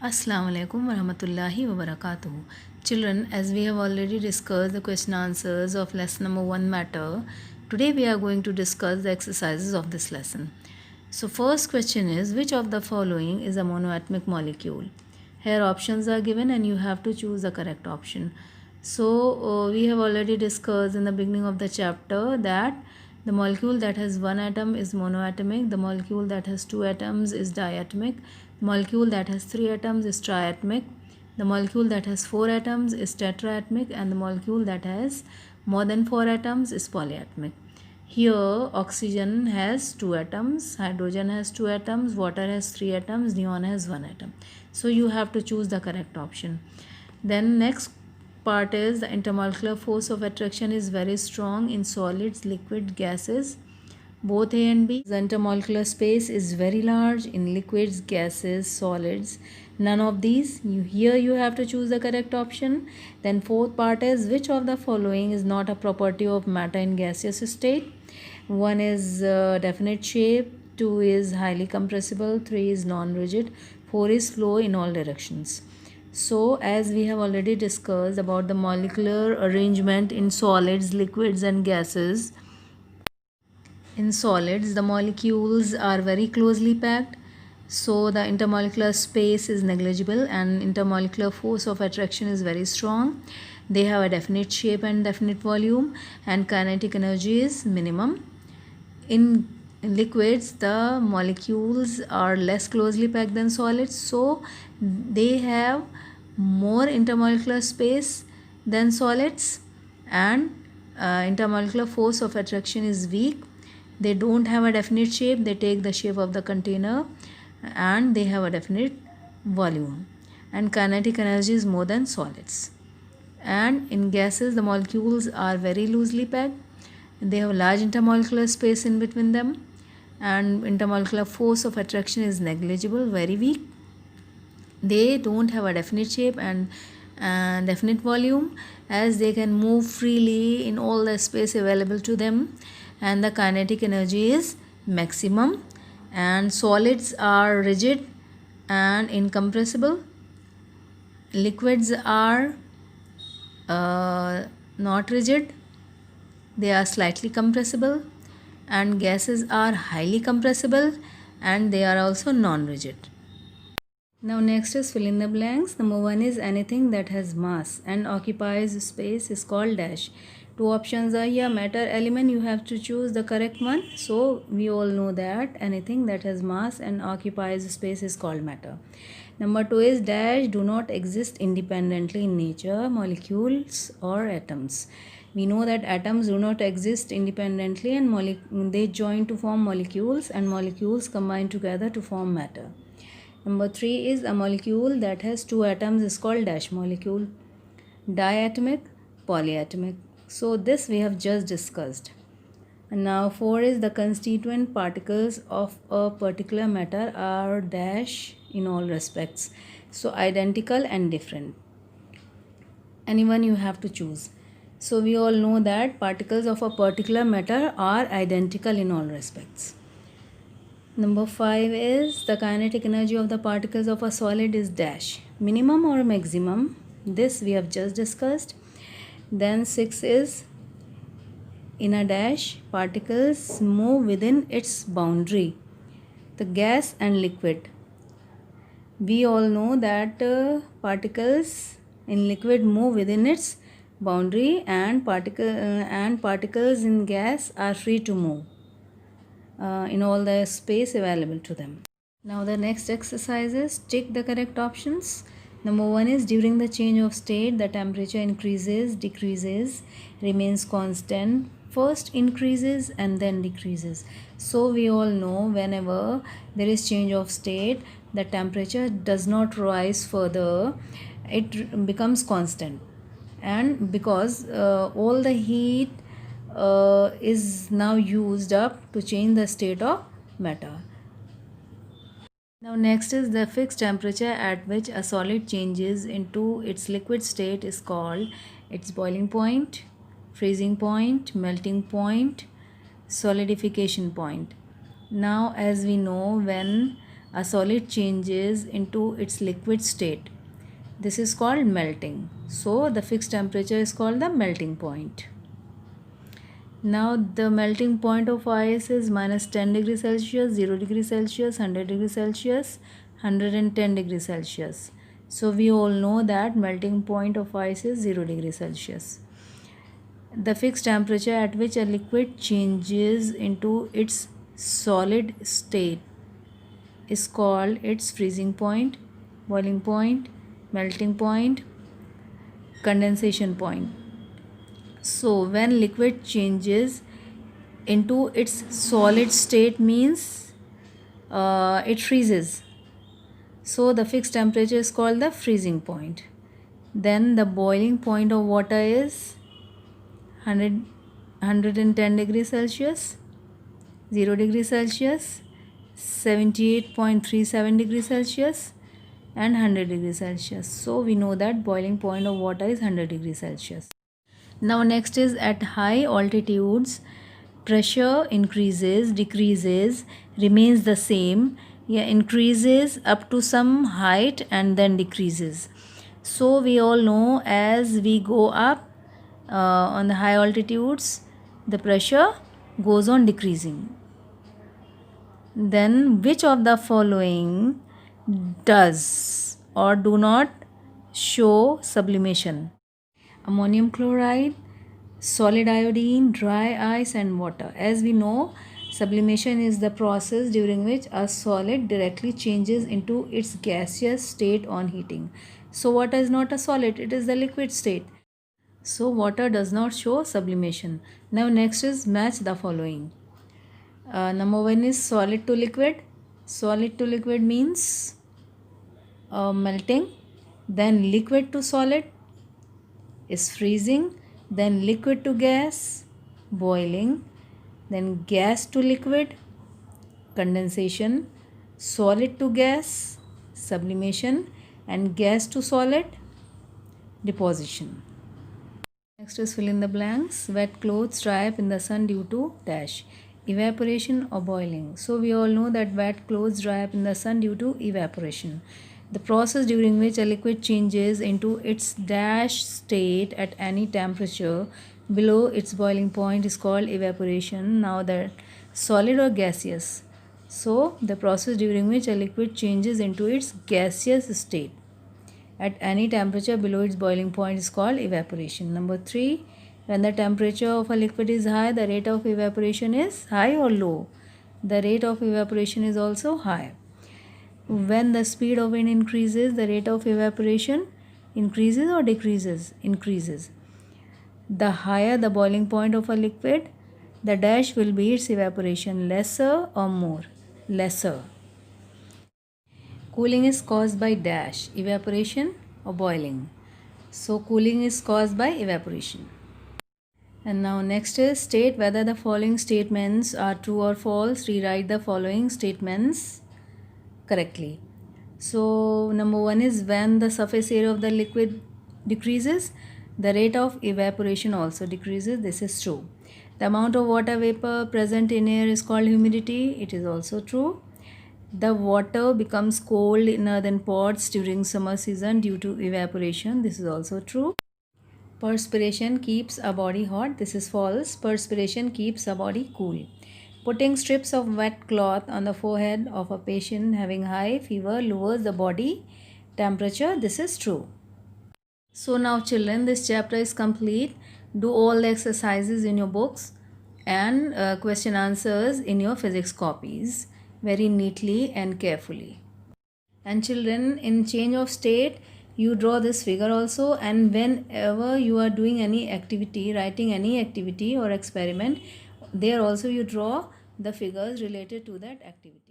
Assalamu alaikum warahmatullahi wabarakatuh. Children, as we have already discussed the question answers of lesson number 1 matter, today we are going to discuss the exercises of this lesson. So first question is, which of the following is a monoatomic molecule? Here options are given and you have to choose the correct option. So we have already discussed in the beginning of the chapter that the molecule that has one atom is monoatomic, the molecule that has two atoms is diatomic, the molecule that has three atoms is triatomic, the molecule that has four atoms is tetraatomic, and the molecule that has more than four atoms is polyatomic. Here oxygen has two atoms, hydrogen has two atoms, water has three atoms, neon has one atom. So you have to choose the correct option. Then next part is the intermolecular force of attraction is very strong in solids, liquid, gases, both A and B. The intermolecular space is very large in liquids, gases, solids. None of these. Here you have to choose the correct option. Then fourth part is, which of the following is not a property of matter in gaseous state? One is definite shape, two is highly compressible, three is non-rigid, four is flow in all directions. So as we have already discussed about the molecular arrangement in solids, liquids and gases, in solids the molecules are very closely packed, so the intermolecular space is negligible and intermolecular force of attraction is very strong. They have a definite shape and definite volume, and kinetic energy is minimum. In liquids the molecules are less closely packed than solids, so they have more intermolecular space than solids, and intermolecular force of attraction is weak. They don't have a definite shape, they take the shape of the container, and they have a definite volume, and kinetic energy is more than solids. And in gases the molecules are very loosely packed, they have large intermolecular space in between them, and intermolecular force of attraction is negligible, very weak. They don't have a definite shape and definite volume, as they can move freely in all the space available to them, and the kinetic energy is maximum. And solids are rigid and incompressible, liquids are not rigid, they are slightly compressible, and gases are highly compressible and they are also non-rigid. Now next is fill in the blanks. Number 1 is anything that has mass and occupies space is called dash. Two options are here, matter, element, you have to choose the correct one. So we all know that anything that has mass and occupies space is called matter. Number 2 is dash do not exist independently in nature, molecules or atoms. We know that atoms do not exist independently and they join to form molecules, and molecules combine together to form matter. Number 3 is a molecule that has two atoms is called dash molecule. Diatomic, polyatomic. So this we have just discussed. And now 4 is the constituent particles of a particular matter are dash in all respects. So identical and different. Anyone you have to choose. So we all know that particles of a particular matter are identical in all respects. Number 5 is the kinetic energy of the particles of a solid is dash, minimum or maximum. This we have just discussed. Then 6 is in a dash particles move within its boundary. The gas and liquid. We all know that particles in liquid move within its boundary, and particles in gas are free to move in all the space available to them. Now the next exercise is tick the correct options. Number 1 is during the change of state the temperature increases, decreases, remains constant, first increases and then decreases. So we all know whenever there is change of state the temperature does not rise further, it becomes constant, and because all the heat is now used up to change the state of matter. Now next is the fixed temperature at which a solid changes into its liquid state is called its boiling point, freezing point, melting point, solidification point. Now as we know, when a solid changes into its liquid state. This is called melting. So the fixed temperature is called the melting point. Now the melting point of ice is minus 10 degrees Celsius, 0 degrees Celsius, 100 degrees Celsius, 110 degrees Celsius. So we all know that melting point of ice is 0 degrees Celsius. The fixed temperature at which a liquid changes into its solid state is called its freezing point, boiling point, melting point, condensation point. So when liquid changes into its solid state means it freezes. So the fixed temperature is called the freezing point. Then the boiling point of water is 110 degrees Celsius, 0 degrees Celsius, 78.37 degrees Celsius and 100 degrees Celsius. So we know that boiling point of water is 100 degrees Celsius. Now next is at high altitudes pressure increases, decreases, remains the same, increases up to some height and then decreases. So we all know as we go up on the high altitudes the pressure goes on decreasing. Then which of the following does or do not show sublimation? Ammonium chloride, solid iodine, dry ice and water. As we know, sublimation is the process during which a solid directly changes into its gaseous state on heating. So water is not a solid, it is the liquid state. So water does not show sublimation. Now next is match the following. Number 1 is solid to liquid. Solid to liquid means melting. Then liquid to solid is freezing. Then liquid to gas, boiling. Then gas to liquid, condensation. Solid to gas, sublimation. And gas to solid, deposition. Next is fill in the blanks. Wet clothes dry up in the sun due to dash. Evaporation or boiling. So we all know that wet clothes dry up in the sun due to evaporation. The process during which a liquid changes into its dash state at any temperature below its boiling point is called evaporation. Now that solid or gaseous. So the process during which a liquid changes into its gaseous state at any temperature below its boiling point is called evaporation. Number 3, when the temperature of a liquid is high, the rate of evaporation is high or low? The rate of evaporation is also high. When the speed of wind increases, the rate of evaporation increases or decreases? Increases. The higher the boiling point of a liquid, the dash will be its evaporation, lesser or more? Lesser. Cooling is caused by dash, evaporation or boiling? So cooling is caused by evaporation. And now next is state whether the following statements are true or false. Rewrite the following statements correctly. So number 1 is when the surface area of the liquid decreases, the rate of evaporation also decreases. This is true. The amount of water vapor present in air is called humidity. It is also true. The water becomes cold in earthen pots during summer season due to evaporation. This is also true. Perspiration keeps a body hot. This is false. Perspiration keeps a body cool. Putting strips of wet cloth on the forehead of a patient having high fever lowers the body temperature. This is true. So now children, this chapter is complete. Do all the exercises in your books and question answers in your physics copies very neatly and carefully. And children, in change of state, you draw this figure also, and whenever you are doing any activity, writing any activity or experiment, there also you draw the figures related to that activity.